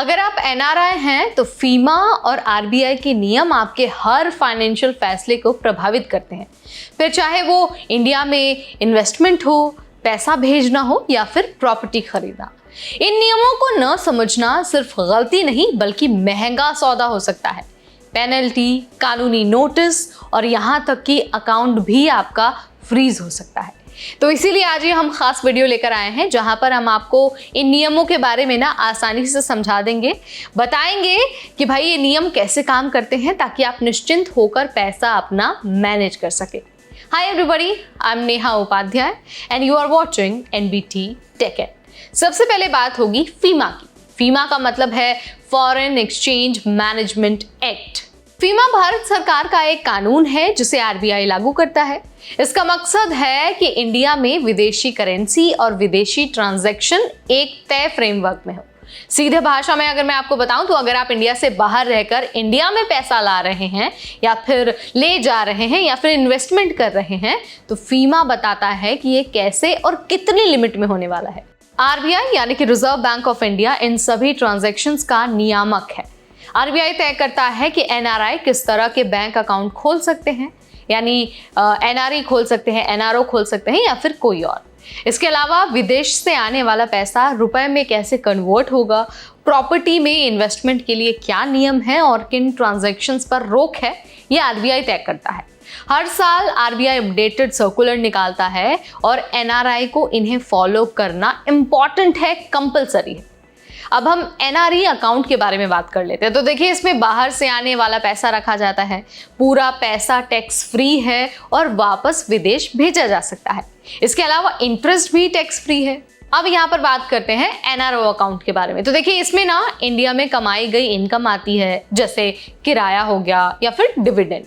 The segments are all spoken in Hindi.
अगर आप एनआरआई हैं तो फीमा और आरबीआई के नियम आपके हर फाइनेंशियल फैसले को प्रभावित करते हैं, फिर चाहे वो इंडिया में इन्वेस्टमेंट हो, पैसा भेजना हो या फिर प्रॉपर्टी खरीदना। इन नियमों को न समझना सिर्फ गलती नहीं बल्कि महंगा सौदा हो सकता है। पेनल्टी, कानूनी नोटिस और यहाँ तक कि अकाउंट भी आपका फ्रीज हो सकता है। तो इसीलिए आज ये हम खास वीडियो लेकर आए हैं जहां पर हम आपको इन नियमों के बारे में ना आसानी से समझा देंगे, बताएंगे कि भाई ये नियम कैसे काम करते हैं ताकि आप निश्चिंत होकर पैसा अपना मैनेज कर सके। Hi everybody, I am Neha Upadhyay and you are watching NBT tech it. सबसे पहले बात होगी फीमा की। फीमा का मतलब है foreign exchange management act. FEMA Bharat सरकार का एक कानून है जिसे आरबीआई लागू करता है। इसका मकसद है कि इंडिया में विदेशी करेंसी और विदेशी ट्रांजैक्शन एक तय फ्रेमवर्क में हो। सीधे भाषा में अगर मैं आपको बताऊं तो अगर आप इंडिया से बाहर रहकर इंडिया में पैसा ला रहे हैं या फिर ले जा रहे हैं या फिर इन्वेस्टमेंट कर रहे हैं तो फीमा बताता है कि ये कैसे और कितनी लिमिट में होने वाला है। आरबीआई यानी कि reserve bank of India in सभी ट्रांजैक्शंस का नियामक है। आरबीआई तय करता है कि एनआरआई किस तरह के बैंक अकाउंट खोल सकते हैं, यानी एनआरई खोल सकते हैं, एनआरओ खोल सकते हैं या फिर कोई और। इसके अलावा विदेश से आने वाला पैसा रुपए में कैसे कन्वर्ट होगा, प्रॉपर्टी में इन्वेस्टमेंट के लिए क्या नियम है और किन ट्रांजैक्शंस पर रोक है, ये आरबीआई तय करता है। हर साल आरबीआई अपडेटेड सर्कुलर निकालता है और एनआरआई को इन्हें फॉलो करना इंपॉर्टेंट है, कंपलसरी है। अब हम एनआरई अकाउंट के बारे में बात कर लेते हैं। तो देखिए, इसमें बाहर से आने वाला पैसा रखा जाता है, पूरा पैसा टैक्स फ्री है और वापस विदेश भेजा जा सकता है। इसके अलावा इंटरेस्ट भी टैक्स फ्री है। अब यहाँ पर बात करते हैं एनआरओ अकाउंट के बारे में। तो देखिए, इसमें ना इंडिया में कमाई गई इनकम आती है, जैसे किराया हो गया या फिर डिविडेंड।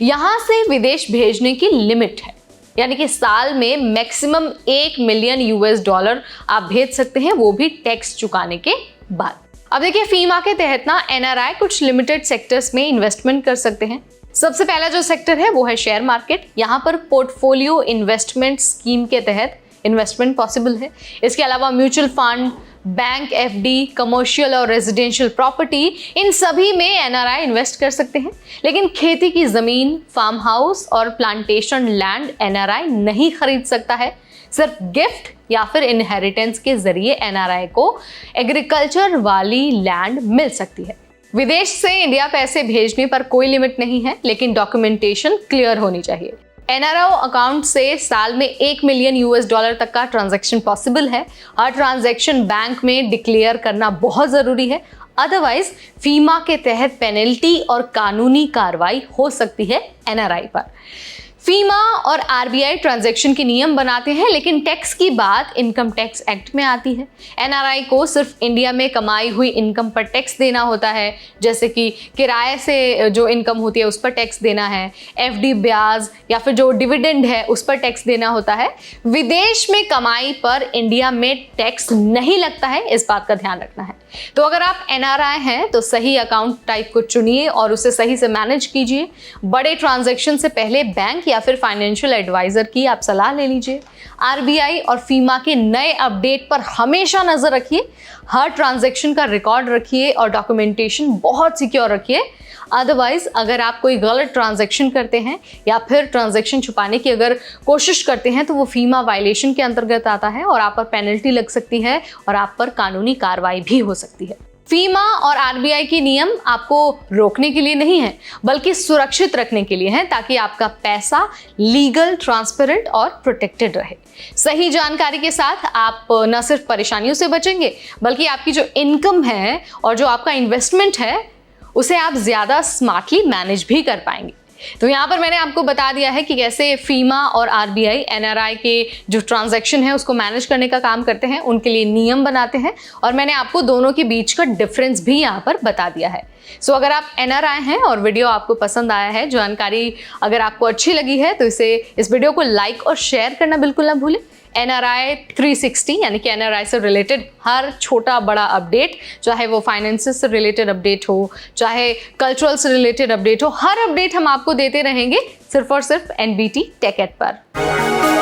यहाँ से विदेश भेजने की लिमिट है, यानी कि साल में मैक्सिमम $1 मिलियन आप भेज सकते हैं, वो भी टैक्स चुकाने के बाद। अब देखिए, फीमा के तहत ना एनआरआई कुछ लिमिटेड सेक्टर्स में इन्वेस्टमेंट कर सकते हैं। सबसे पहला जो सेक्टर है वो है शेयर मार्केट। यहाँ पर पोर्टफोलियो इन्वेस्टमेंट स्कीम के तहत इन्वेस्टमेंट पॉसिबल है। इसके अलावा mutual fund, bank FD, commercial और रेजिडेंशियल प्रॉपर्टी, इन सभी में एनआरआई इन्वेस्ट कर सकते हैं। लेकिन खेती की जमीन, फार्म हाउस और प्लांटेशन लैंड एनआरआई नहीं खरीद सकता है। सिर्फ गिफ्ट या फिर इनहेरिटेंस के जरिए एनआरआई को एग्रीकल्चर वाली लैंड मिल सकती है। विदेश से इंडिया पैसे भेजने पर कोई लिमिट नहीं है, लेकिन डॉक्यूमेंटेशन क्लियर होनी चाहिए। एनआरओ अकाउंट से साल में $1 मिलियन तक का ट्रांजैक्शन पॉसिबल है। हर ट्रांजैक्शन बैंक में डिक्लेयर करना बहुत ज़रूरी है, अदरवाइज फीमा के तहत पेनल्टी और कानूनी कार्रवाई हो सकती है एनआरआई पर। फीमा और आरबीआई ट्रांजैक्शन के नियम बनाते हैं, लेकिन टैक्स की बात इनकम टैक्स एक्ट में आती है। एनआरआई को सिर्फ इंडिया में कमाई हुई इनकम पर टैक्स देना होता है, जैसे कि किराए से जो इनकम होती है उस पर टैक्स देना है, एफडी ब्याज या फिर जो डिविडेंड है उस पर टैक्स देना होता है। विदेश में कमाई पर इंडिया में टैक्स नहीं लगता है, इस बात का ध्यान रखना है। तो अगर आप एनआरआई हैं तो सही अकाउंट टाइप को चुनिए और उसे सही से मैनेज कीजिए। बड़े ट्रांजैक्शन से पहले बैंक या फिर फाइनेंशियल एडवाइजर की आप सलाह ले लीजिए। आरबीआई और फीमा के नए अपडेट पर हमेशा नजर रखिए। हर ट्रांजैक्शन का रिकॉर्ड रखिए और डॉक्यूमेंटेशन बहुत सिक्योर रखिए। अदरवाइज अगर आप कोई गलत ट्रांजैक्शन करते हैं या फिर ट्रांजैक्शन छुपाने की अगर कोशिश करते हैं तो वो फीमा वायलेशन के अंतर्गत आता है और आप पर पेनल्टी लग सकती है और आप पर कानूनी कार्रवाई भी हो सकती है। फीमा और आरबीआई के नियम आपको रोकने के लिए नहीं है बल्कि सुरक्षित रखने के लिए हैं, ताकि आपका पैसा लीगल, ट्रांसपेरेंट और प्रोटेक्टेड रहे। सही जानकारी के साथ आप न सिर्फ परेशानियों से बचेंगे बल्कि आपकी जो इनकम है और जो आपका इन्वेस्टमेंट है उसे आप ज़्यादा स्मार्टली मैनेज भी कर पाएंगे। तो यहाँ पर मैंने आपको बता दिया है कि कैसे फीमा और आरबीआई एनआरआई के जो ट्रांजैक्शन है उसको मैनेज करने का काम करते हैं, उनके लिए नियम बनाते हैं और मैंने आपको दोनों के बीच का डिफरेंस भी यहाँ पर बता दिया है। सो अगर आप एनआरआई हैं और वीडियो आपको पसंद आया है, जानकारी अगर आपको अच्छी लगी है तो इस वीडियो को लाइक और शेयर करना बिल्कुल ना भूलें। एनआरआई 360 यानी कि एनआरआई से रिलेटेड हर छोटा बड़ा अपडेट, चाहे वो फाइनेंसेस से रिलेटेड अपडेट हो, चाहे कल्चरल से रिलेटेड अपडेट हो, हर अपडेट हम आपको देते रहेंगे सिर्फ और सिर्फ एनबीटी टेक इट पर।